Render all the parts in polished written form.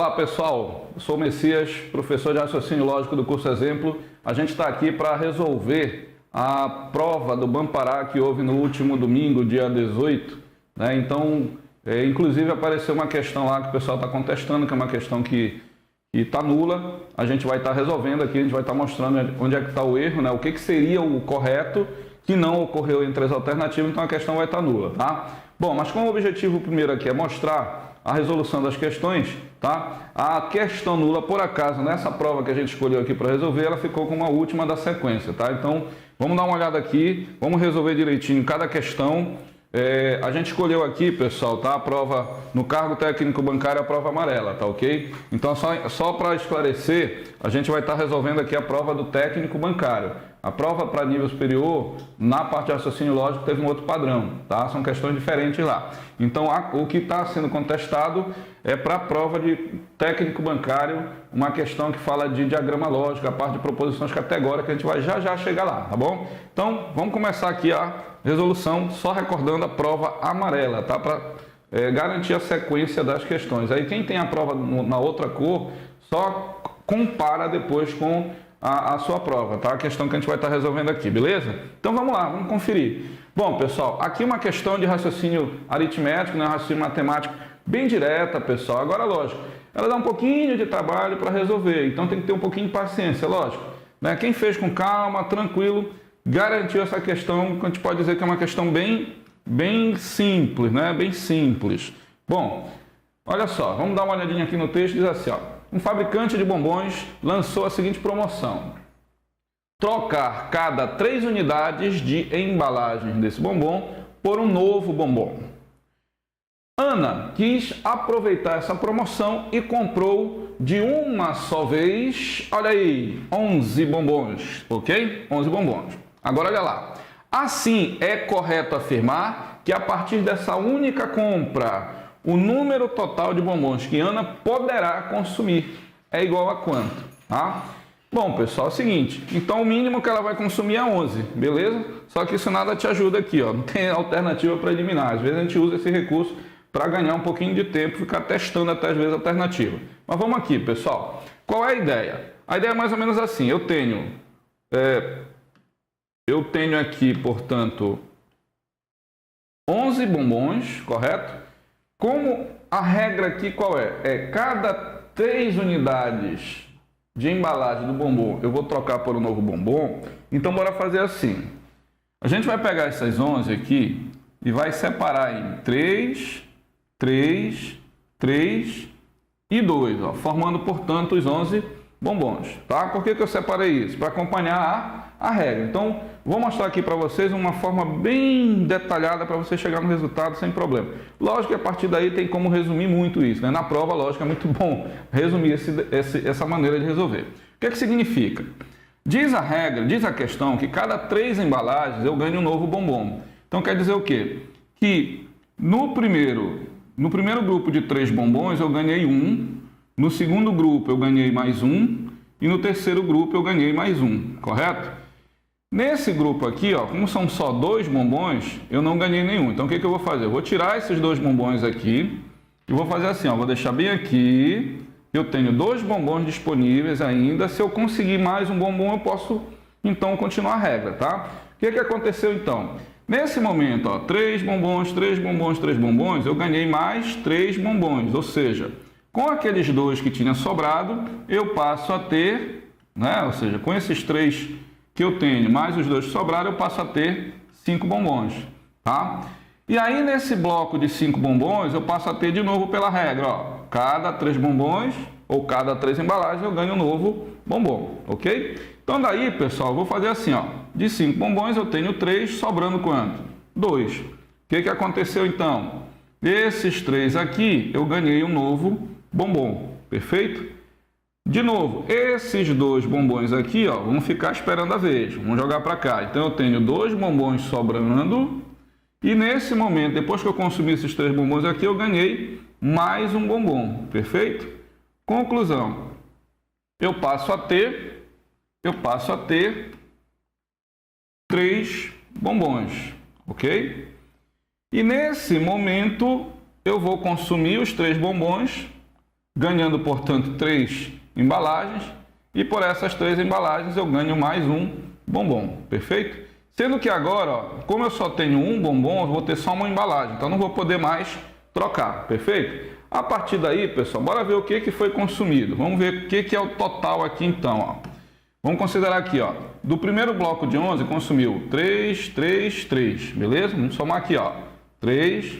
Olá pessoal, eu sou o Messias, professor de raciocínio lógico do curso Exemplo. A gente está aqui para resolver a prova do Bampará que houve no último domingo, dia 18. Né? Então, inclusive apareceu uma questão lá que o pessoal está contestando, que é uma questão que está nula. A gente vai estar resolvendo aqui, a gente vai estar mostrando onde é que está o erro, né? O que seria o correto que não ocorreu entre as alternativas, então a questão vai estar nula, tá? Bom, mas como o objetivo primeiro aqui é mostrar a resolução das questões, tá? A questão nula, por acaso, nessa prova que a gente escolheu aqui para resolver, ela ficou como a última da sequência, tá? Então, vamos dar uma olhada aqui, vamos resolver direitinho cada questão. A gente escolheu aqui, pessoal, tá? A prova no cargo técnico bancário, a prova amarela, tá ok? Então, só para esclarecer, a gente vai estar resolvendo aqui a prova do técnico bancário. A prova para nível superior, na parte de raciocínio lógico, teve um outro padrão, tá? São questões diferentes lá. Então, o que está sendo contestado é para a prova de técnico bancário, uma questão que fala de diagrama lógico, a parte de proposições categóricas, a gente vai já chegar lá, tá bom? Então, vamos começar aqui a resolução, só recordando a prova amarela, tá? Para garantir a sequência das questões. Aí, quem tem a prova na outra cor, só compara depois com a sua prova, tá? A questão que a gente vai estar resolvendo aqui, beleza? Então vamos lá, vamos conferir. Bom, pessoal, aqui uma questão de raciocínio aritmético, né? Raciocínio matemático bem direta, pessoal. Agora, lógico, ela dá um pouquinho de trabalho para resolver, então tem que ter um pouquinho de paciência, lógico. Né? Quem fez com calma, tranquilo, garantiu essa questão, que a gente pode dizer que é uma questão bem simples, né? Bem simples. Bom, olha só, vamos dar uma olhadinha aqui no texto, diz assim, ó. Um fabricante de bombons lançou a seguinte promoção: trocar cada 3 unidades de embalagens desse bombom por um novo bombom. Ana quis aproveitar essa promoção e comprou de uma só vez, olha aí, 11 bombons, ok? 11 bombons. Agora olha lá. Assim, é correto afirmar que a partir dessa única compra, o número total de bombons que Ana poderá consumir é igual a quanto? Tá? Bom, pessoal, é o seguinte. Então, o mínimo que ela vai consumir é 11, beleza? Só que isso nada te ajuda aqui, ó. Não tem alternativa para eliminar. Às vezes a gente usa esse recurso para ganhar um pouquinho de tempo, ficar testando até às vezes a alternativa. Mas vamos aqui, pessoal. Qual é a ideia? A ideia é mais ou menos assim. Eu tenho aqui, portanto, 11 bombons, correto? Como a regra aqui qual é? É cada 3 unidades de embalagem do bombom eu vou trocar por um novo bombom. Então, bora fazer assim. A gente vai pegar essas 11 aqui e vai separar em 3, 3, 3 e 2, ó, formando, portanto, os 11 bombons. Tá? Por que eu separei isso? Para acompanhar a regra. Então, vou mostrar aqui para vocês uma forma bem detalhada para você chegar no resultado sem problema. Lógico que a partir daí tem como resumir muito isso, né? Na prova, lógico, é muito bom resumir essa maneira de resolver. O que significa? Diz a regra, diz a questão que cada 3 embalagens eu ganho um novo bombom. Então quer dizer o quê? Que no primeiro grupo de 3 bombons eu ganhei 1, no segundo grupo eu ganhei mais 1 e no terceiro grupo eu ganhei mais 1, correto? Nesse grupo aqui, ó, como são só 2 bombons, eu não ganhei nenhum. Então, o que eu vou fazer? Eu vou tirar esses 2 bombons aqui e vou fazer assim, ó, vou deixar bem aqui. Eu tenho 2 bombons disponíveis ainda. Se eu conseguir mais um bombom, eu posso, então, continuar a regra, tá? O que aconteceu, então? Nesse momento, ó, 3 bombons, 3 bombons, 3 bombons, eu ganhei mais 3 bombons. Ou seja, com aqueles 2 que tinha sobrado, eu passo a ter, né? Ou seja, com esses 3 que eu tenho, mais os 2 que sobraram, eu passo a ter 5 bombons, tá? E aí, nesse bloco de 5 bombons, eu passo a ter de novo pela regra, ó, cada 3 bombons, ou cada 3 embalagens, eu ganho um novo bombom, ok? Então, daí, pessoal, eu vou fazer assim, ó, de 5 bombons, eu tenho 3, sobrando quanto? 2. O que aconteceu, então? Esses 3 aqui, eu ganhei um novo bombom, perfeito? De novo, esses 2 bombons aqui, ó, vamos ficar esperando a vez. Vamos jogar para cá. Então, eu tenho 2 bombons sobrando. E nesse momento, depois que eu consumi esses 3 bombons aqui, eu ganhei mais um bombom. Perfeito? Conclusão. Eu passo a ter 3 bombons. Ok? E nesse momento, eu vou consumir os 3 bombons ganhando, portanto, 3 embalagens, e por essas 3 embalagens eu ganho mais um bombom, perfeito? Sendo que agora, ó, como eu só tenho um bombom, eu vou ter só uma embalagem, então não vou poder mais trocar, perfeito? A partir daí, pessoal, bora ver o que foi consumido. Vamos ver o que é o total aqui então, ó. Vamos considerar aqui, ó, do primeiro bloco de 11 consumiu 3, 3, 3, beleza? Vamos somar aqui, ó, 3,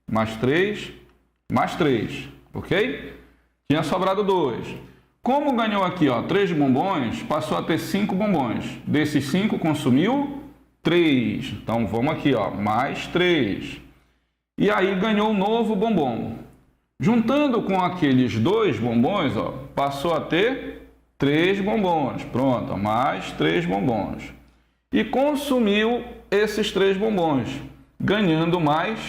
mais 3, mais 3, ok? Tinha sobrado 2. Como ganhou aqui, ó, 3 bombons, passou a ter 5 bombons. Desses 5 consumiu 3. Então vamos aqui, ó, mais 3. E aí ganhou um novo bombom. Juntando com aqueles 2 bombons, ó, passou a ter 3 bombons, pronto, mais 3 bombons. E consumiu esses 3 bombons, ganhando mais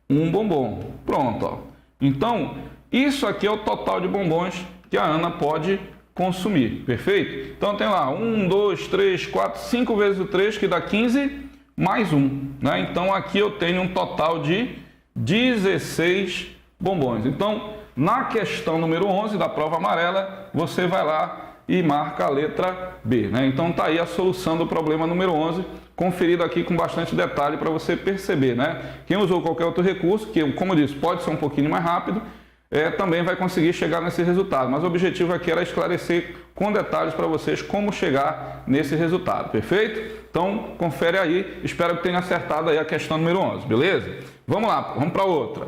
um bombom. Pronto, ó. Então, isso aqui é o total de bombons que a Ana pode consumir, perfeito? Então tem lá 1, 2, 3, 4, 5 vezes o 3, que dá 15, mais 1. Né? Então aqui eu tenho um total de 16 bombons. Então, na questão número 11 da prova amarela, você vai lá e marca a letra B, né? Então tá aí a solução do problema número 11, conferido aqui com bastante detalhe para você perceber, né? Quem usou qualquer outro recurso, que como eu disse, pode ser um pouquinho mais rápido, também vai conseguir chegar nesse resultado. Mas o objetivo aqui era esclarecer com detalhes para vocês como chegar nesse resultado, perfeito? Então confere aí, espero que tenha acertado aí a questão número 11, beleza? Vamos lá, vamos para outra.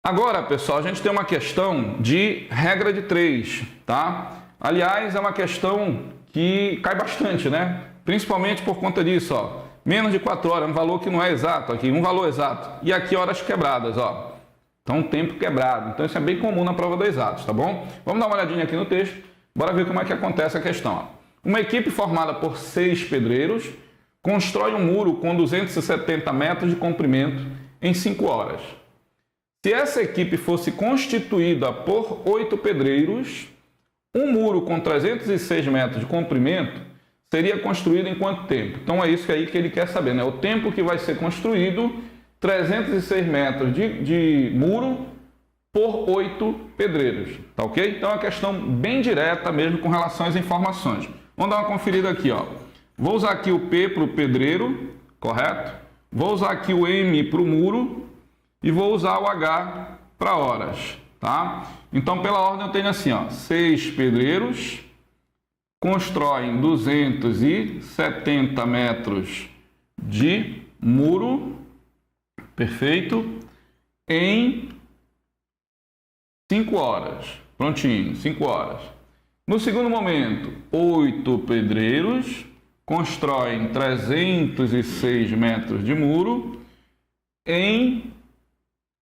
Agora, pessoal, a gente tem uma questão de regra de 3, tá? Aliás, é uma questão que cai bastante, né? Principalmente por conta disso, ó. Menos de 4 horas, um valor que não é exato aqui, um valor exato. E aqui horas quebradas, ó. Então, tempo quebrado. Então, isso é bem comum na prova dos exatos, tá bom? Vamos dar uma olhadinha aqui no texto. Bora ver como é que acontece a questão, ó. Uma equipe formada por 6 pedreiros constrói um muro com 270 metros de comprimento em 5 horas. Se essa equipe fosse constituída por 8 pedreiros, um muro com 306 metros de comprimento seria construído em quanto tempo? Então é isso aí que ele quer saber, né? O tempo que vai ser construído 306 metros de muro por 8 pedreiros, tá ok? Então é uma questão bem direta mesmo com relação às informações. Vamos dar uma conferida aqui, ó. Vou usar aqui o P para o pedreiro, correto? Vou usar aqui o M para o muro e vou usar o H para horas, tá? Então, pela ordem eu tenho assim, ó, 6 pedreiros constroem 270 metros de muro, perfeito, em 5 horas. Prontinho, 5 horas. No segundo momento, 8 pedreiros constroem 306 metros de muro em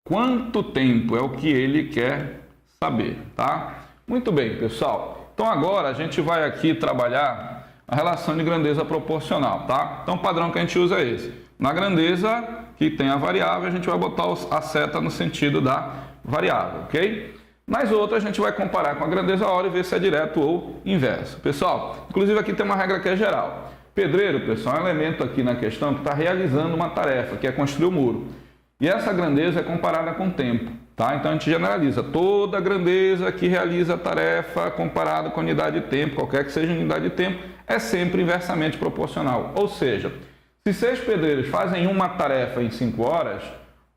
quanto tempo? É o que ele quer saber, tá? Muito bem, pessoal. Então agora a gente vai aqui trabalhar a relação de grandeza proporcional, tá? Então o padrão que a gente usa é esse. Na grandeza que tem a variável, a gente vai botar a seta no sentido da variável, ok? Nas outras a gente vai comparar com a grandeza hora e ver se é direto ou inverso. Pessoal, inclusive aqui tem uma regra que é geral. Pedreiro, pessoal, é um elemento aqui na questão que está realizando uma tarefa, que é construir o muro. E essa grandeza é comparada com o tempo, tá? Então a gente generaliza. Toda grandeza que realiza a tarefa comparada com a unidade de tempo, qualquer que seja a unidade de tempo, é sempre inversamente proporcional. Ou seja, se 6 pedreiros fazem uma tarefa em 5 horas,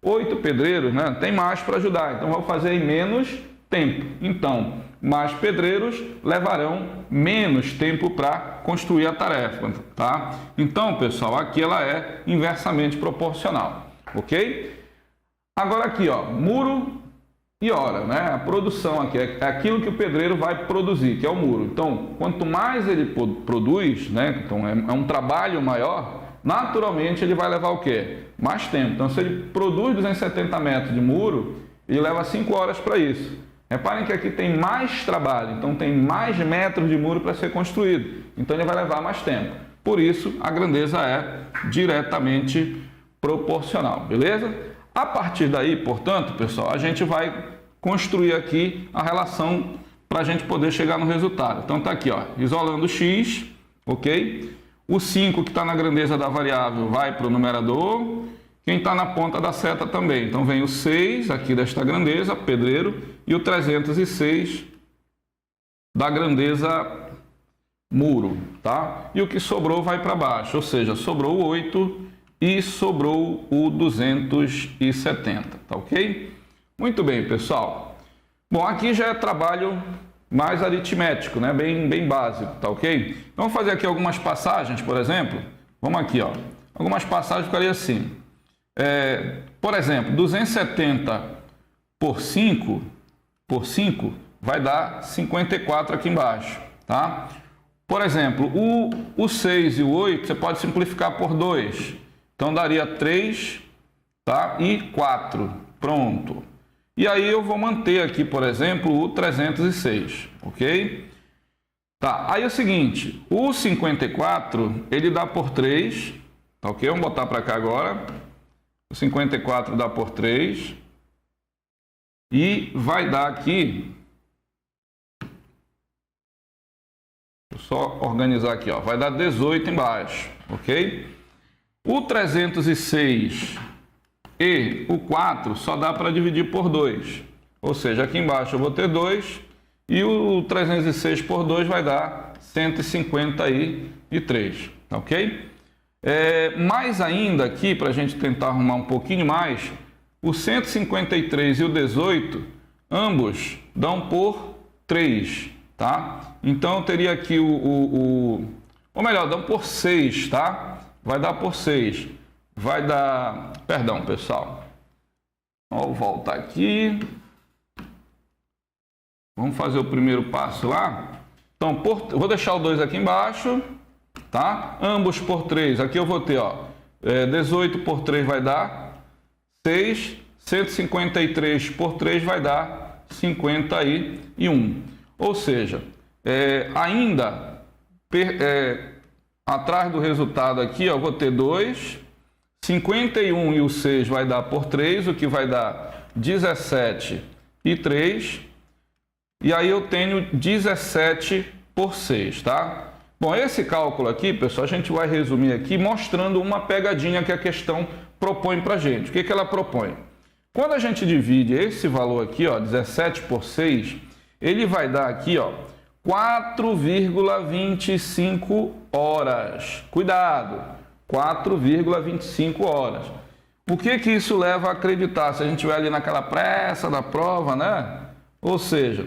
8 pedreiros, né, tem mais para ajudar. Então vou fazer em menos tempo. Então, mais pedreiros levarão menos tempo para construir a tarefa, tá? Então, pessoal, aqui ela é inversamente proporcional. Ok? Agora aqui, ó, muro e hora, né? A produção aqui é aquilo que o pedreiro vai produzir, que é o muro. Então, quanto mais ele produz, né? Então é um trabalho maior, naturalmente ele vai levar o quê? Mais tempo. Então, se ele produz 270 metros de muro, ele leva 5 horas para isso. Reparem que aqui tem mais trabalho, então tem mais metros de muro para ser construído. Então ele vai levar mais tempo. Por isso, a grandeza é diretamente proporcional, beleza? A partir daí, portanto, pessoal, a gente vai construir aqui a relação para a gente poder chegar no resultado. Então tá aqui, ó, isolando o x, ok? O 5 que está na grandeza da variável vai para o numerador, quem está na ponta da seta também. Então vem o 6 aqui desta grandeza, pedreiro, e o 306 da grandeza muro, tá? E o que sobrou vai para baixo, ou seja, sobrou o 8 e sobrou o 270, tá ok? Muito bem, pessoal. Bom, aqui já é trabalho mais aritmético, né? Bem básico, tá ok? Então, vamos fazer aqui algumas passagens, por exemplo. Vamos aqui, ó. Algumas passagens ficaria assim. Por exemplo, 270 por 5 vai dar 54 aqui embaixo, tá? Por exemplo, o 6 e o 8 você pode simplificar por 2. Então daria 3, tá? E 4. Pronto. E aí eu vou manter aqui, por exemplo, o 306, ok? Tá, aí é o seguinte, o 54 ele dá por 3, tá ok? Vamos botar para cá agora. O 54 dá por 3 e vai dar aqui, vou só organizar aqui, ó, vai dar 18 embaixo, ok? O 306 e o 4 só dá para dividir por 2, ou seja, aqui embaixo eu vou ter 2 e o 306 por 2 vai dar 153, ok? Mais ainda aqui, para a gente tentar arrumar um pouquinho mais, o 153 e o 18, ambos dão por 3, tá? Então eu teria aqui ou melhor, dão por 6, tá? Vai dar por 6. Vai dar... Perdão, pessoal. Vou voltar aqui. Vamos fazer o primeiro passo lá. Então, eu vou deixar o 2 aqui embaixo, tá? Ambos por 3. Aqui eu vou ter, ó, 18 por 3 vai dar 6. 153 por 3 vai dar 51. Ou seja, ainda... atrás do resultado aqui, ó, vou ter 2, 51 e o 6 vai dar por 3, o que vai dar 17 e 3. E aí eu tenho 17 por 6, tá? Bom, esse cálculo aqui, pessoal, a gente vai resumir aqui mostrando uma pegadinha que a questão propõe pra gente. O que ela propõe? Quando a gente divide esse valor aqui, ó, 17 por 6, ele vai dar aqui, ó, 4,25 horas. Cuidado, 4,25 horas. O que isso leva a acreditar? Se a gente estiver ali naquela pressa da prova, né? Ou seja,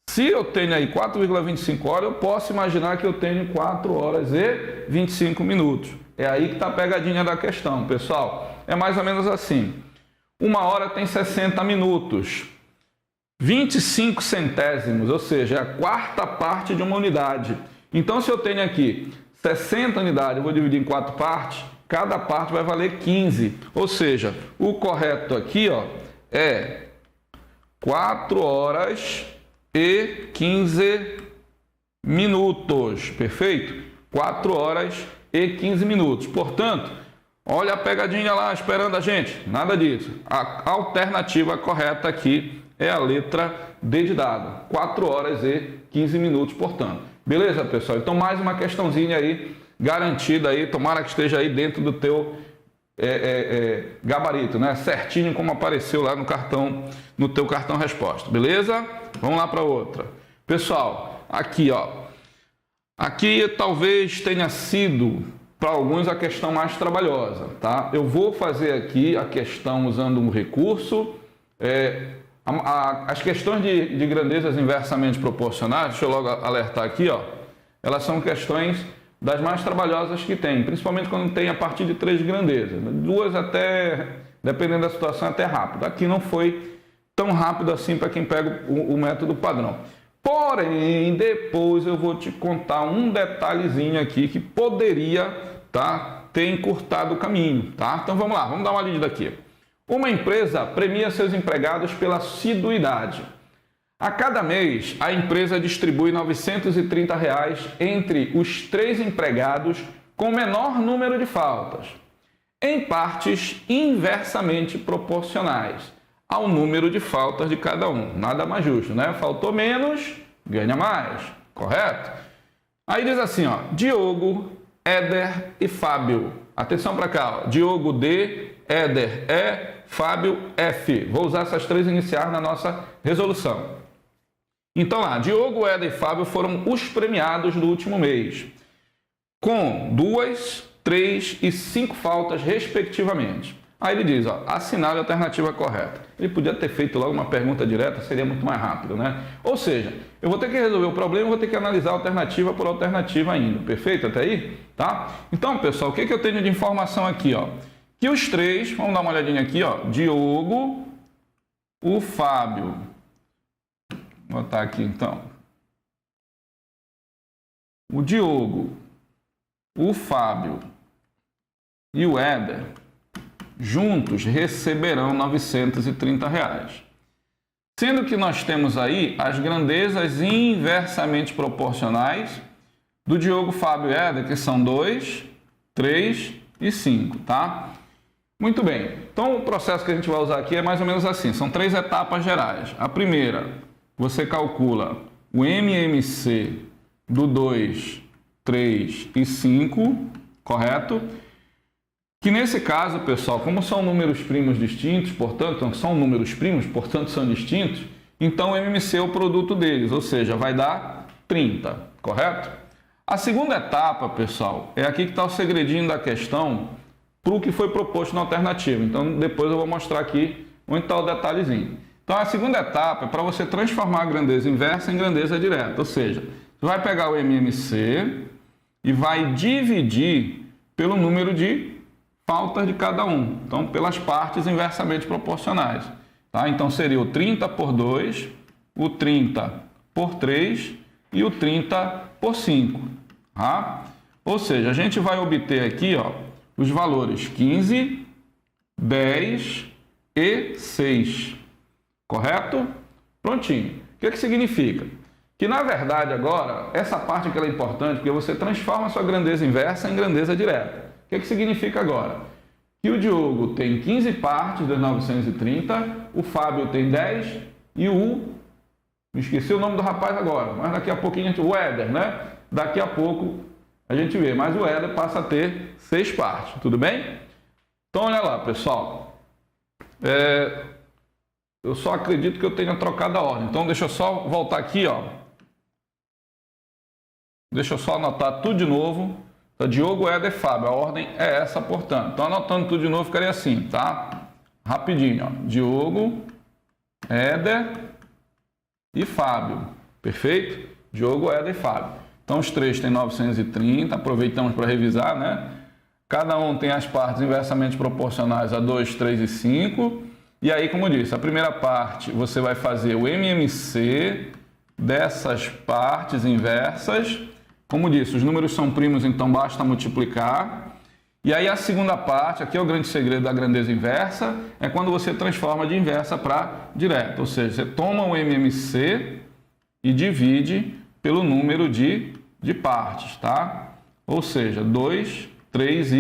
se eu tenho aí 4,25 horas, eu posso imaginar que eu tenho 4 horas e 25 minutos. É aí que está a pegadinha da questão, pessoal. É mais ou menos assim. 1 hora tem 60 minutos. 25 centésimos, ou seja, é a quarta parte de uma unidade. Então, se eu tenho aqui 60 unidades, eu vou dividir em 4 partes, cada parte vai valer 15. Ou seja, o correto aqui, ó, é 4 horas e 15 minutos, perfeito? 4 horas e 15 minutos. Portanto, olha a pegadinha lá esperando a gente, nada disso. A alternativa correta aqui é a letra D de dado, 4 horas e 15 minutos, portanto. Beleza, pessoal? Então, mais uma questãozinha aí, garantida aí, tomara que esteja aí dentro do teu gabarito, né? Certinho como apareceu lá no cartão, no teu cartão resposta, beleza? Vamos lá para outra. Pessoal, aqui, ó. Aqui talvez tenha sido, para alguns, a questão mais trabalhosa, tá? Eu vou fazer aqui a questão usando um recurso, as questões de grandezas inversamente proporcionais, deixa eu logo alertar aqui, ó, elas são questões das mais trabalhosas que tem, principalmente quando tem a partir de 3 grandezas. 2 até, dependendo da situação, até rápido. Aqui não foi tão rápido assim para quem pega o método padrão. Porém, depois eu vou te contar um detalhezinho aqui que poderia, tá, ter encurtado o caminho, tá? Então vamos lá, vamos dar uma lida aqui. Uma empresa premia seus empregados pela assiduidade. A cada mês, a empresa distribui R$ 930 entre os 3 empregados com menor número de faltas, em partes inversamente proporcionais ao número de faltas de cada um. Nada mais justo, né? Faltou menos, ganha mais, correto? Aí diz assim, ó, Diogo, Éder e Fábio. Atenção para cá, ó, Diogo D, Éder E, Fábio F. Vou usar essas três iniciais na nossa resolução. Então lá, Diogo, Éder e Fábio foram os premiados do último mês, com 2, 3 e 5 faltas, respectivamente. Aí ele diz, ó, assinale a alternativa correta. Ele podia ter feito logo uma pergunta direta, seria muito mais rápido, né? Ou seja, eu vou ter que resolver o problema, vou ter que analisar alternativa por alternativa ainda. Perfeito até aí? Tá? Então, pessoal, o que eu tenho de informação aqui, ó? Que os três, vamos dar uma olhadinha aqui, ó. Diogo, o Fábio. Vou botar aqui, então. O Diogo, o Fábio e o Éder juntos receberão R$ 930. Sendo que nós temos aí as grandezas inversamente proporcionais do Diogo, Fábio e Éder, que são 2, 3 e 5, tá? Muito bem. Então, o processo que a gente vai usar aqui é mais ou menos assim. São 3 etapas gerais. A primeira, você calcula o MMC do 2, 3 e 5, correto? Que nesse caso, pessoal, como são números primos distintos, portanto, são distintos, então o MMC é o produto deles, ou seja, vai dar 30, correto? A segunda etapa, pessoal, é aqui que está o segredinho da questão para o que foi proposto na alternativa. Então, depois eu vou mostrar aqui onde está o detalhezinho. Então, a segunda etapa é para você transformar a grandeza inversa em grandeza direta, ou seja, você vai pegar o MMC e vai dividir pelo número de faltas de cada um, então pelas partes inversamente proporcionais, tá? Então seria o 30 por 2, o 30 por 3 e o 30 por 5, tá? Ou seja, a gente vai obter aqui, ó, os valores 15, 10 e 6, correto? Prontinho. O que significa? Que na verdade agora, essa parte que ela é importante, porque você transforma a sua grandeza inversa em grandeza direta. O que significa agora? Que o Diogo tem 15 partes das 930, o Fábio tem 10 e me esqueci o nome do rapaz agora, mas daqui a pouquinho, o Éder, né? Daqui a pouco a gente vê, mas o Éder passa a ter 6 partes, tudo bem? Então olha lá, pessoal, eu só acredito que eu tenha trocado a ordem, então deixa eu só voltar aqui, ó. Deixa eu só anotar tudo de novo. Então, Diogo, Éder e Fábio. A ordem é essa, portanto. Então, anotando tudo de novo, ficaria assim, tá? Rapidinho, ó. Diogo, Éder e Fábio. Perfeito? Diogo, Éder e Fábio. Então, os três têm 930. Aproveitamos para revisar, né? Cada um tem as partes inversamente proporcionais a 2, 3 e 5. E aí, como eu disse, a primeira parte você vai fazer o MMC dessas partes inversas. Como disse, os números são primos, então basta multiplicar. E aí a segunda parte, aqui é o grande segredo da grandeza inversa, é quando você transforma de inversa para direta. Ou seja, você toma o MMC e divide pelo número de partes, tá? Ou seja, 2, 3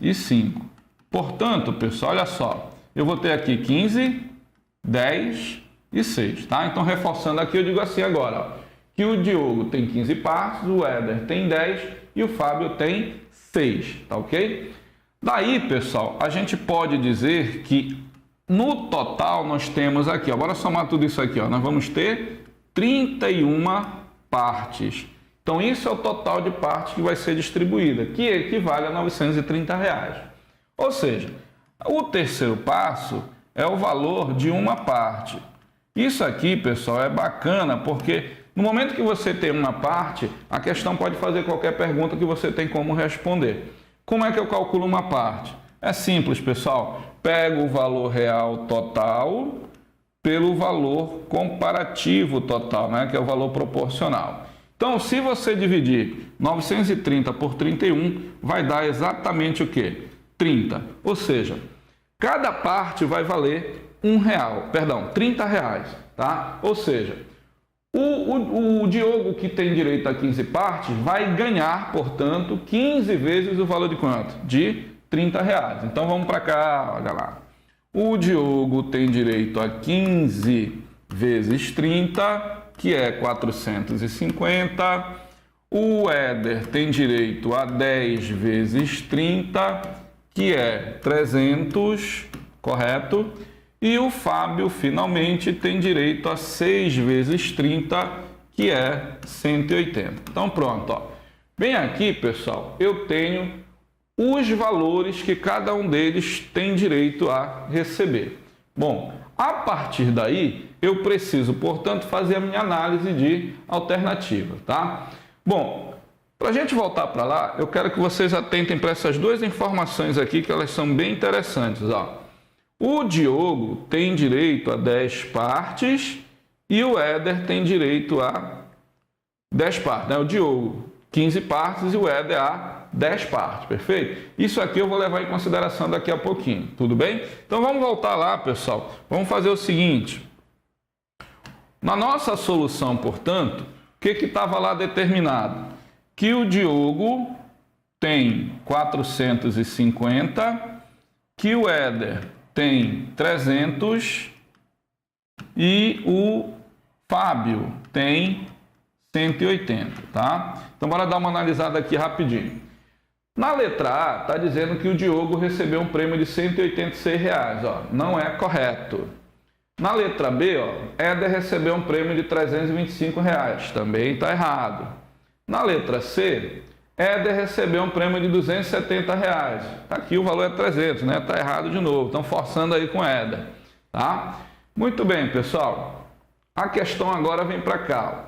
e 5. Portanto, pessoal, olha só, eu vou ter aqui 15, 10 e 6, tá? Então, reforçando aqui, eu digo assim agora, ó, que o Diogo tem 15 partes, o Éder tem 10 e o Fábio tem 6, tá ok? Daí, pessoal, a gente pode dizer que no total nós temos aqui, ó, bora somar tudo isso aqui, ó, nós vamos ter 31 partes. Então, isso é o total de partes que vai ser distribuída, que equivale a R$ 930. Ou seja, o terceiro passo é o valor de uma parte. Isso aqui, pessoal, é bacana porque no momento que você tem uma parte, a questão pode fazer qualquer pergunta que você tem como responder. Como é que eu calculo uma parte? É simples, pessoal. Pego o valor real total pelo valor comparativo total, né? Que é o valor proporcional. Então, se você dividir 930 por 31, vai dar exatamente o quê? 30. Ou seja, cada parte vai valer R$30, tá? Ou seja, o Diogo, que tem direito a 15 partes, vai ganhar, portanto, 15 vezes o valor de quanto? De R$30. Então, vamos para cá, olha lá. O Diogo tem direito a 15 vezes 30, que é 450. O Éder tem direito a 10 vezes 30, que é 300, correto? E o Fábio, finalmente, tem direito a 6 vezes 30, que é 180. Então, pronto, ó. Bem aqui, pessoal, eu tenho os valores que cada um deles tem direito a receber. Bom, a partir daí, eu preciso, portanto, fazer a minha análise de alternativa, tá? Bom, para a gente voltar para lá, eu quero que vocês atentem para essas duas informações aqui, que elas são bem interessantes, ó. O Diogo tem direito a 10 partes e o Éder tem direito a 10 partes, né? O Diogo, 15 partes e o Éder a 10 partes, perfeito? Isso aqui eu vou levar em consideração daqui a pouquinho, tudo bem? Então vamos voltar lá, pessoal. Vamos fazer o seguinte. Na nossa solução, portanto, o que estava lá determinado? Que o Diogo tem 450, que o Éder tem 300 e o Fábio tem 180, tá? Então, bora dar uma analisada aqui rapidinho. Na letra A, está dizendo que o Diogo recebeu um prêmio de R$ 186, ó. Não é correto. Na letra B, ó, Éder recebeu um prêmio de R$ 325, também está errado. Na letra C, Éder recebeu um prêmio de R$ 270. Aqui o valor é 300, né? Está errado de novo. Estão forçando aí com Éder, tá? Muito bem, pessoal. A questão agora vem para cá.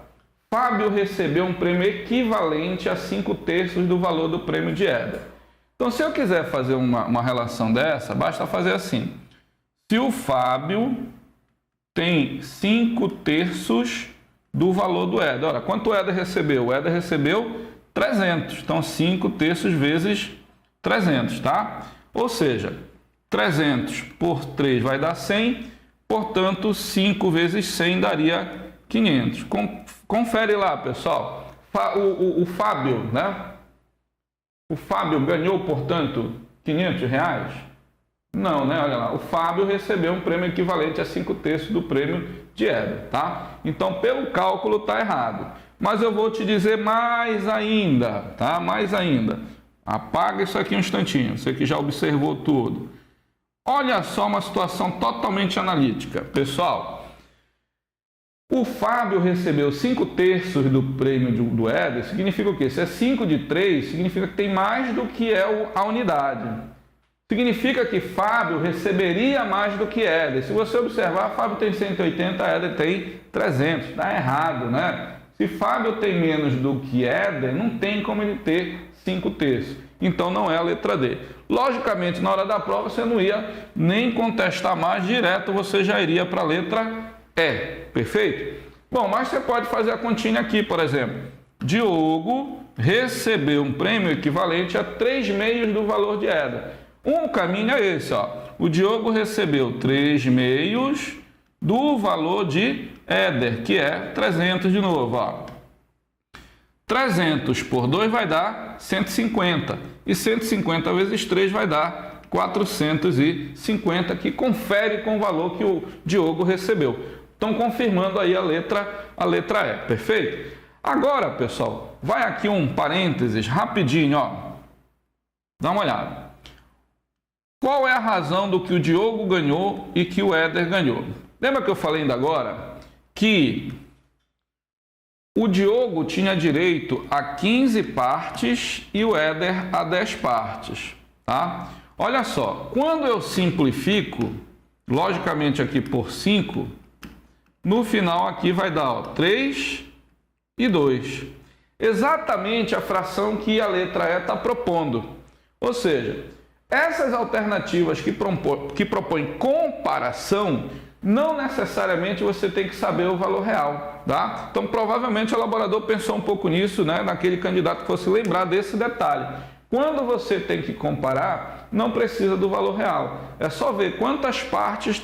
Fábio recebeu um prêmio equivalente a 5/3 do valor do prêmio de Éder. Então, se eu quiser fazer uma relação dessa, basta fazer assim. Se o Fábio tem 5/3 do valor do Éder. Olha, quanto o Éder recebeu? O Éder recebeu 300. Então, 5/3 vezes 300, tá? Ou seja, 300 por 3 vai dar 100. Portanto, 5 vezes 100 daria 500. Confere lá, pessoal. O Fábio, né? O Fábio ganhou, portanto, R$500? Não, né? Olha lá. O Fábio recebeu um prêmio equivalente a 5/3 do prêmio de Éder, tá? Então, pelo cálculo, tá errado. Mas eu vou te dizer mais ainda, tá? Mais ainda. Apaga isso aqui um instantinho. Você que já observou tudo. Olha só uma situação totalmente analítica. Pessoal, o Fábio recebeu 5/3 do prêmio do Éder, significa o quê? Se é 5 de 3, significa que tem mais do que é a unidade. Significa que Fábio receberia mais do que Éder. Se você observar, Fábio tem 180, Éder tem 300. Está errado, né? Se Fábio tem menos do que Éder, não tem como ele ter 5/3. Então não é a letra D. Logicamente, na hora da prova, você não ia nem contestar mais, direto você já iria para a letra E. Perfeito? Bom, mas você pode fazer a continha aqui, por exemplo. Diogo recebeu um prêmio equivalente a 3/2 do valor de Éder. Um caminho é esse, ó. O Diogo recebeu 3/2 do valor de Éder, que é 300 de novo, ó. 300 por 2 vai dar 150. E 150 vezes 3 vai dar 450, que confere com o valor que o Diogo recebeu. Estão confirmando aí a letra E, perfeito? Agora, pessoal, vai aqui um parênteses rapidinho, ó. Dá uma olhada. Qual é a razão do que o Diogo ganhou e que o Éder ganhou? Lembra que eu falei ainda agora que o Diogo tinha direito a 15 partes e o Éder a 10 partes, tá? Olha só, quando eu simplifico, logicamente aqui por 5, no final aqui vai dar, ó, 3 e 2. Exatamente a fração que a letra E está propondo. Ou seja, essas alternativas que propõem comparação, não necessariamente você tem que saber o valor real, tá? Então, provavelmente o elaborador pensou um pouco nisso, né? Naquele candidato que fosse lembrar desse detalhe. Quando você tem que comparar, não precisa do valor real. É só ver quantas partes,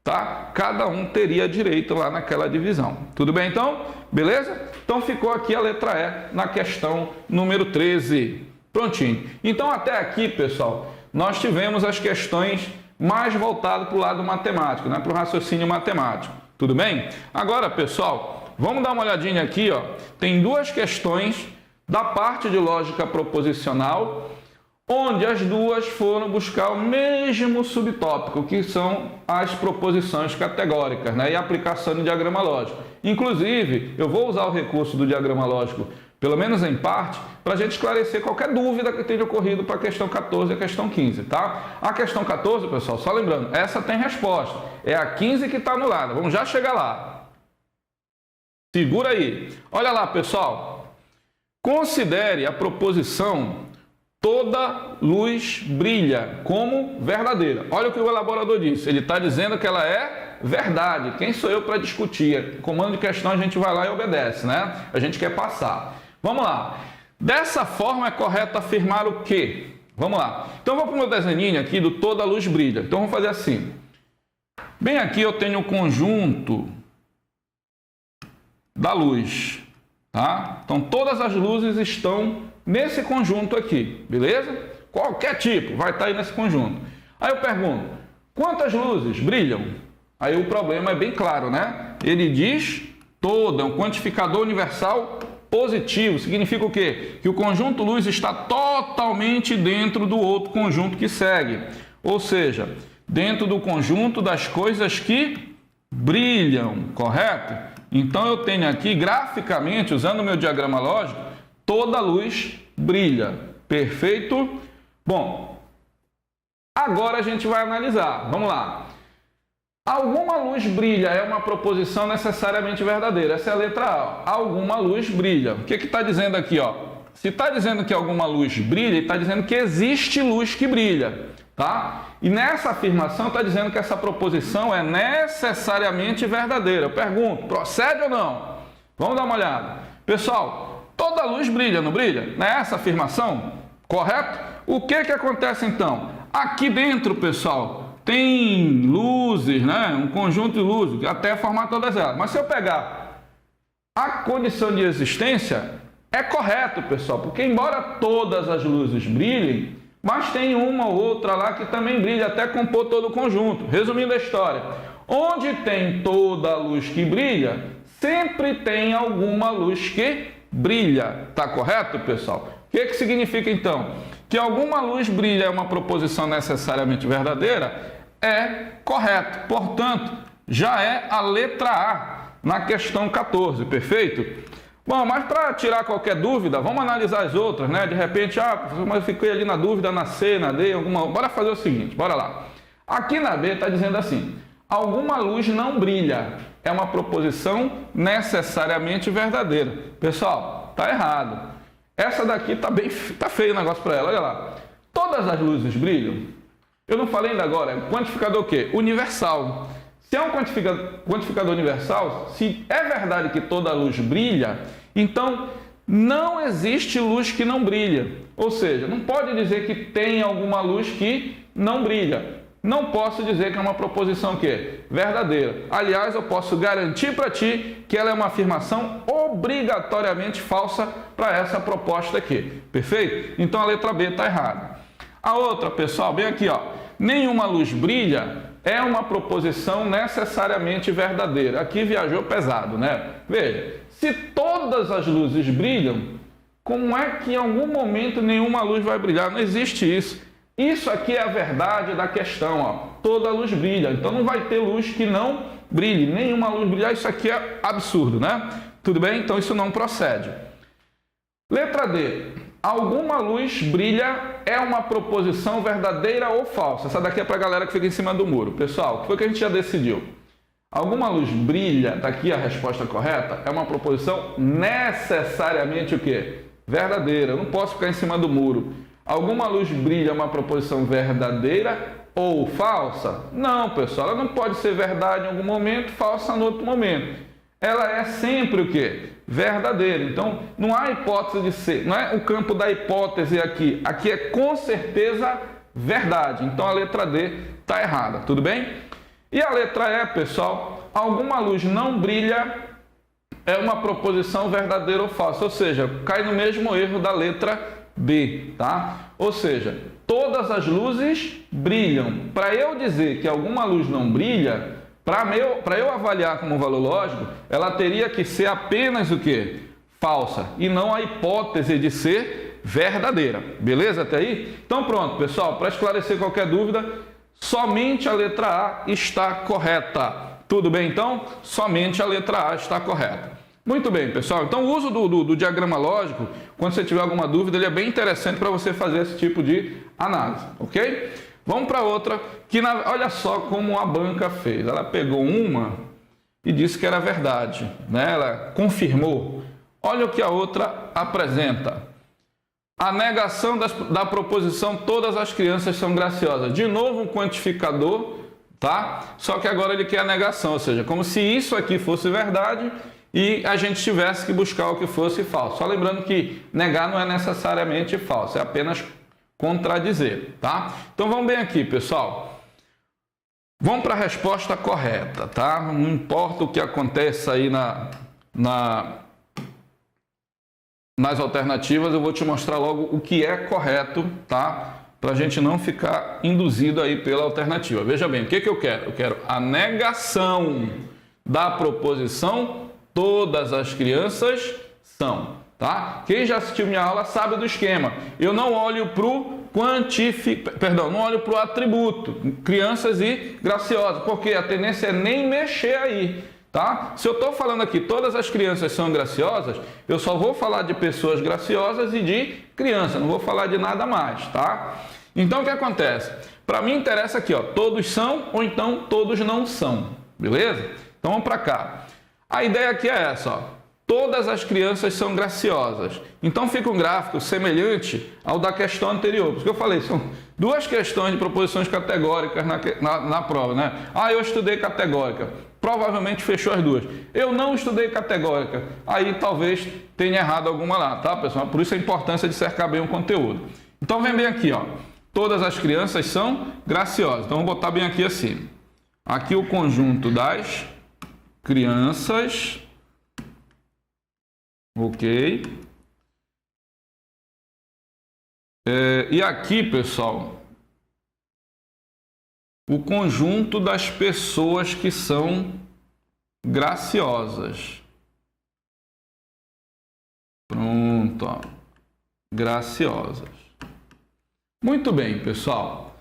tá? Cada um teria direito lá naquela divisão. Tudo bem, então? Beleza? Então, ficou aqui a letra E na questão número 13. Prontinho. Então, até aqui, pessoal, nós tivemos as questões mais voltadas para o lado matemático, né? Para o raciocínio matemático. Tudo bem? Agora, pessoal, vamos dar uma olhadinha aqui, ó. Tem duas questões da parte de lógica proposicional, onde as duas foram buscar o mesmo subtópico, que são as proposições categóricas, né? E a aplicação do diagrama lógico. Inclusive, eu vou usar o recurso do diagrama lógico, pelo menos em parte, para a gente esclarecer qualquer dúvida que tenha ocorrido para a questão 14 e a questão 15, tá? A questão 14, pessoal, só lembrando, essa tem resposta. É a 15 que está anulada. Vamos já chegar lá. Segura aí. Olha lá, pessoal. Considere a proposição toda luz brilha como verdadeira. Olha o que o elaborador disse. Ele está dizendo que ela é verdade. Quem sou eu para discutir? Comando de questão a gente vai lá e obedece, né? A gente quer passar. Vamos lá. Dessa forma é correto afirmar o quê? Vamos lá. Então, eu vou para o meu desenho aqui do toda luz brilha. Então, vamos fazer assim. Bem aqui eu tenho o conjunto da luz, tá? Então, todas as luzes estão nesse conjunto aqui, beleza? Qualquer tipo vai estar aí nesse conjunto. Aí eu pergunto, quantas luzes brilham? Aí o problema é bem claro, né? Ele diz toda, é um quantificador universal positivo. Significa o quê? Que o conjunto luz está totalmente dentro do outro conjunto que segue. Ou seja, dentro do conjunto das coisas que brilham, correto? Então eu tenho aqui, graficamente, usando o meu diagrama lógico, toda luz brilha. Perfeito? Bom, agora a gente vai analisar. Vamos lá. Alguma luz brilha é uma proposição necessariamente verdadeira. Essa é a letra A. Alguma luz brilha. O que está dizendo aqui? Ó? Se está dizendo que alguma luz brilha, está dizendo que existe luz que brilha. Tá? E nessa afirmação está dizendo que essa proposição é necessariamente verdadeira. Eu pergunto, procede ou não? Vamos dar uma olhada. Pessoal, toda luz brilha, não brilha? Não é essa afirmação? Correto? O que acontece então? Aqui dentro, pessoal, tem luzes, né? Um conjunto de luzes, até formar todas elas. Mas se eu pegar a condição de existência, é correto, pessoal, porque embora todas as luzes brilhem, mas tem uma ou outra lá que também brilha, até compor todo o conjunto. Resumindo a história, onde tem toda a luz que brilha, sempre tem alguma luz que brilha. Tá correto, pessoal? O que significa, então? Que alguma luz brilha é uma proposição necessariamente verdadeira? É correto. Portanto, já é a letra A na questão 14, perfeito? Bom, mas para tirar qualquer dúvida, vamos analisar as outras, né? De repente, mas eu fiquei ali na dúvida, na C, na D, alguma... Bora fazer o seguinte, bora lá. Aqui na B está dizendo assim, alguma luz não brilha. É uma proposição necessariamente verdadeira. Pessoal, tá errado. Essa daqui tá feio o negócio para ela, olha lá. Todas as luzes brilham? Eu não falei ainda agora, é quantificador o quê? Universal. Se é um quantificador universal, se é verdade que toda luz brilha, então não existe luz que não brilha. Ou seja, não pode dizer que tem alguma luz que não brilha. Não posso dizer que é uma proposição o quê? Verdadeira. Aliás, eu posso garantir para ti que ela é uma afirmação obrigatoriamente falsa para essa proposta aqui. Perfeito? Então a letra B está errada. A outra, pessoal, bem aqui, ó. Nenhuma luz brilha é uma proposição necessariamente verdadeira. Aqui viajou pesado, né? Veja, se todas as luzes brilham, como é que em algum momento nenhuma luz vai brilhar? Não existe isso. Isso aqui é a verdade da questão, ó. Toda luz brilha, então não vai ter luz que não brilhe, nenhuma luz brilhar, isso aqui é absurdo, né? Tudo bem? Então isso não procede. Letra D. Alguma luz brilha é uma proposição verdadeira ou falsa? Essa daqui é para a galera que fica em cima do muro. Pessoal, o que foi que a gente já decidiu? Alguma luz brilha, está aqui a resposta correta, é uma proposição necessariamente o quê? Verdadeira. Eu não posso ficar em cima do muro. Alguma luz brilha é uma proposição verdadeira ou falsa? Não, pessoal, ela não pode ser verdade em algum momento, falsa no outro momento. Ela é sempre o quê? Verdadeira. Então, não há hipótese de ser, não é o campo da hipótese aqui. Aqui é com certeza verdade. Então, a letra D está errada, tudo bem? E a letra E, pessoal, alguma luz não brilha é uma proposição verdadeira ou falsa. Ou seja, cai no mesmo erro da letra B, tá? Ou seja, todas as luzes brilham. Para eu dizer que alguma luz não brilha, para eu avaliar como valor lógico, ela teria que ser apenas o quê? Falsa. E não a hipótese de ser verdadeira. Beleza até aí? Então pronto, pessoal, para esclarecer qualquer dúvida, somente a letra A está correta. Tudo bem, então? Somente a letra A está correta. Muito bem, pessoal. Então, o uso do diagrama lógico, quando você tiver alguma dúvida, ele é bem interessante para você fazer esse tipo de análise, ok? Vamos para outra, olha só como a banca fez. Ela pegou uma e disse que era verdade, né? Ela confirmou. Olha o que a outra apresenta. A negação da proposição todas as crianças são graciosas. De novo um quantificador, tá? Só que agora ele quer a negação, ou seja, como se isso aqui fosse verdade e a gente tivesse que buscar o que fosse falso. Só lembrando que negar não é necessariamente falso, é apenas contradizer, tá? Então vamos bem aqui, pessoal. Vamos para a resposta correta, tá? Não importa o que aconteça aí nas alternativas, eu vou te mostrar logo o que é correto, tá? Para a gente não ficar induzido aí pela alternativa. Veja bem, o que eu quero? Eu quero a negação da proposição todas as crianças são, tá? Quem já assistiu minha aula sabe do esquema. Eu não olho para o não olho para o atributo, crianças e graciosas, porque a tendência é nem mexer aí, tá? Se eu estou falando aqui todas as crianças são graciosas, eu só vou falar de pessoas graciosas e de criança, não vou falar de nada mais, tá? Então o que acontece? Para mim interessa aqui, ó, todos são ou então todos não são, beleza? Então vamos para cá. A ideia aqui é essa, ó. Todas as crianças são graciosas. Então fica um gráfico semelhante ao da questão anterior. Porque eu falei, são duas questões de proposições categóricas na prova, né? Ah, eu estudei categórica. Provavelmente fechou as duas. Eu não estudei categórica. Aí talvez tenha errado alguma lá, tá, pessoal? Por isso a importância de cercar bem o conteúdo. Então vem bem aqui, ó. Todas as crianças são graciosas. Então vou botar bem aqui assim. Aqui o conjunto das crianças, ok? E aqui, pessoal, o conjunto das pessoas que são graciosas. Pronto, ó. Graciosas. Muito bem, pessoal.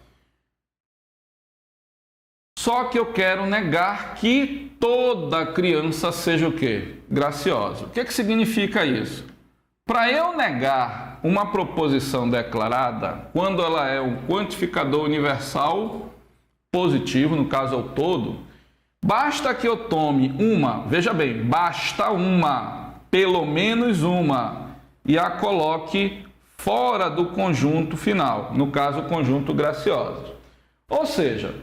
Só que eu quero negar que toda criança seja o quê? Graciosa. O que significa isso? Para eu negar uma proposição declarada, quando ela é um quantificador universal positivo, no caso é o todo, basta que eu tome uma, veja bem, basta uma, pelo menos uma, e a coloque fora do conjunto final, no caso o conjunto graciosos. Ou seja,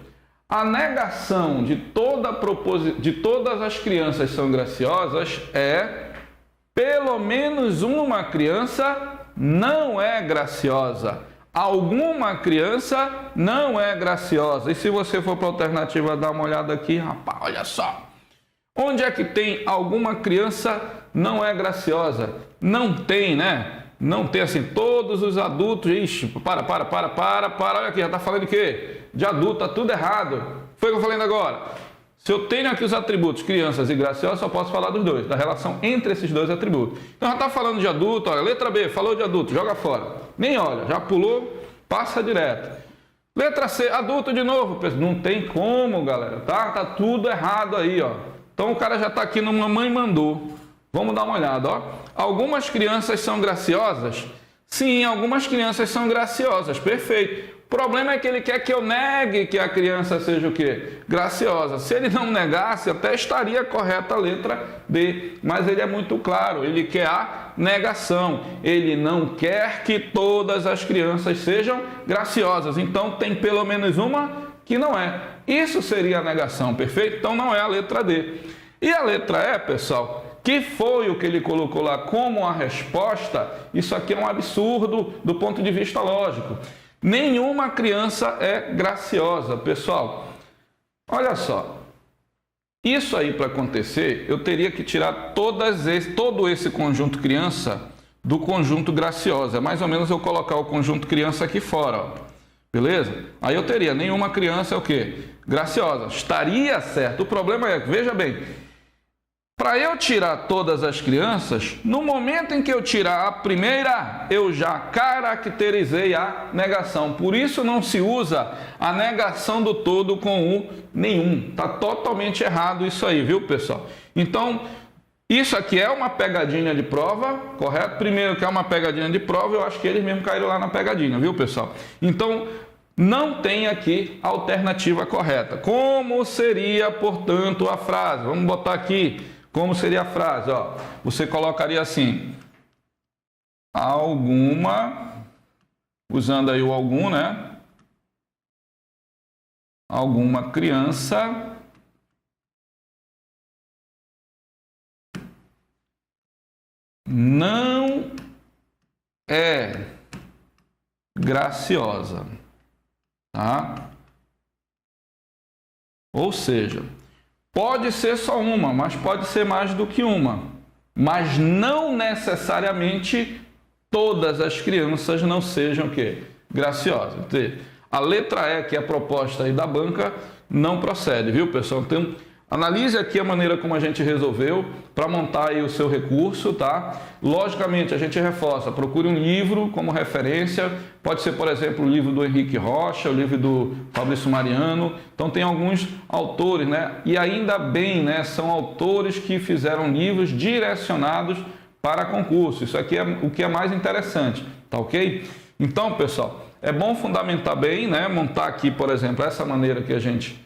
a negação de todas as crianças são graciosas é pelo menos uma criança não é graciosa. Alguma criança não é graciosa. E se você for para a alternativa, dá uma olhada aqui, rapaz, olha só. Onde é que tem alguma criança não é graciosa? Não tem, né? Não tem assim, todos os adultos, ixi, para, olha aqui, já está falando de quê? De adulto, tá tudo errado. Foi o que eu falei ainda agora. Se eu tenho aqui os atributos crianças e graciosas, só posso falar dos dois, da relação entre esses dois atributos. Então já está falando de adulto, olha, letra B, falou de adulto, joga fora. Nem olha, já pulou, passa direto. Letra C, adulto de novo, não tem como, galera, tá? Tá tudo errado aí, ó. Então o cara já está aqui no Mamãe Mandou. Vamos dar uma olhada, ó. Algumas crianças são graciosas? Sim, algumas crianças são graciosas, perfeito. O problema é que ele quer que eu negue que a criança seja o quê? Graciosa. Se ele não negasse, até estaria correta a letra B. Mas ele é muito claro, ele quer a negação. Ele não quer que todas as crianças sejam graciosas. Então tem pelo menos uma que não é. Isso seria a negação, perfeito? Então não é a letra D. E a letra E, pessoal, que foi o que ele colocou lá como a resposta, isso aqui é um absurdo do ponto de vista lógico. Nenhuma criança é graciosa, pessoal. Olha só, isso aí para acontecer, eu teria que tirar todo esse conjunto criança do conjunto graciosa. É mais ou menos eu colocar o conjunto criança aqui fora, ó. Beleza? Aí eu teria nenhuma criança é o quê? Graciosa. Estaria certo. O problema é, veja bem, Para eu tirar todas as crianças, no momento em que eu tirar a primeira, eu já caracterizei a negação. Por isso não se usa a negação do todo com o nenhum. Está totalmente errado isso aí, viu, pessoal? Então, isso aqui é uma pegadinha de prova, correto? Primeiro que é uma pegadinha de prova, eu acho que eles mesmo caíram lá na pegadinha, viu, pessoal? Então, não tem aqui alternativa correta. Como seria, portanto, a frase? Vamos botar aqui. Como seria a frase? Ó, você colocaria assim: alguma, usando aí o algum, né? Alguma criança não é graciosa, tá? Ou seja, pode ser só uma, mas pode ser mais do que uma. Mas não necessariamente todas as crianças não sejam o quê? Graciosas. A letra E, que é a proposta aí da banca, não procede, viu, pessoal? Então, analise aqui a maneira como a gente resolveu para montar aí o seu recurso, tá? Logicamente, a gente reforça, procure um livro como referência, pode ser, por exemplo, o livro do Henrique Rocha, o livro do Fabrício Mariano, então tem alguns autores, né? E ainda bem, né? São autores que fizeram livros direcionados para concurso, isso aqui é o que é mais interessante, tá ok? Então, pessoal, é bom fundamentar bem, né? Montar aqui, por exemplo, essa maneira que a gente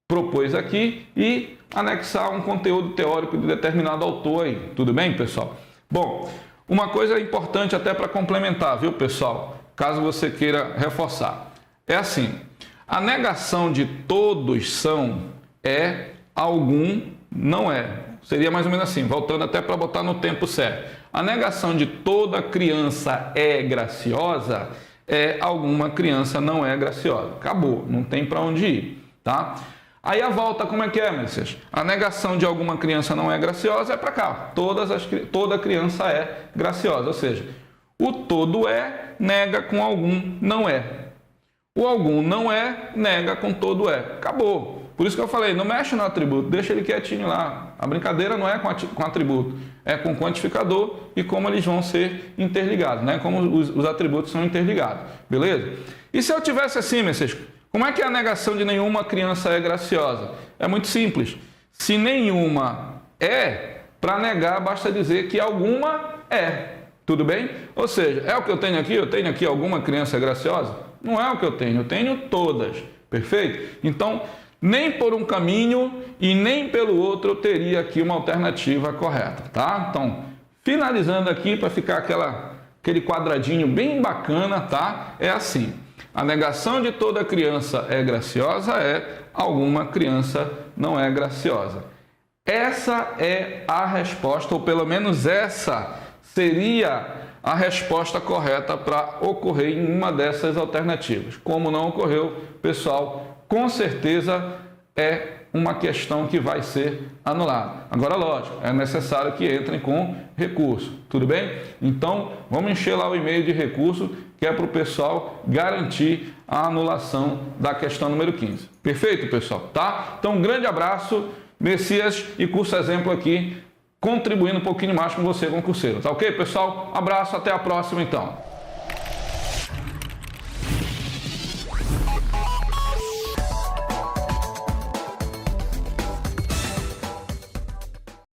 propôs aqui e anexar um conteúdo teórico de determinado autor aí. Tudo bem, pessoal? Bom, uma coisa importante até para complementar, viu, pessoal? Caso você queira reforçar. É assim, a negação de todos são é, algum não é. Seria mais ou menos assim, voltando até para botar no tempo certo. A negação de toda criança é graciosa é alguma criança não é graciosa. Acabou, não tem para onde ir, tá? Aí a volta, como é que é, Messias? A negação de alguma criança não é graciosa é para cá. Toda criança é graciosa, ou seja, o todo é, nega com algum não é. O algum não é, nega com todo é. Acabou. Por isso que eu falei, não mexe no atributo, deixa ele quietinho lá. A brincadeira não é com atributo, é com quantificador e como eles vão ser interligados, né? Como os atributos são interligados, beleza? E se eu tivesse assim, Messias, como é que a negação de nenhuma criança é graciosa? É muito simples. Se nenhuma é, para negar basta dizer que alguma é. Tudo bem? Ou seja, é o que eu tenho aqui? Eu tenho aqui alguma criança graciosa? Não é o que eu tenho todas. Perfeito? Então, nem por um caminho e nem pelo outro eu teria aqui uma alternativa correta, tá? Então, finalizando aqui para ficar aquele quadradinho bem bacana, tá? É assim. A negação de toda criança é graciosa é alguma criança não é graciosa. Essa é a resposta, ou pelo menos essa seria a resposta correta para ocorrer em uma dessas alternativas. Como não ocorreu, pessoal, com certeza é uma questão que vai ser anulada. Agora, lógico, é necessário que entrem com recurso, tudo bem? Então, vamos encher lá o e-mail de recurso, que é para o pessoal garantir a anulação da questão número 15. Perfeito, pessoal? Tá? Então, um grande abraço, Messias e Curso Exemplo aqui, contribuindo um pouquinho mais com você, concurseiro. Tá ok, pessoal? Abraço, até a próxima, então.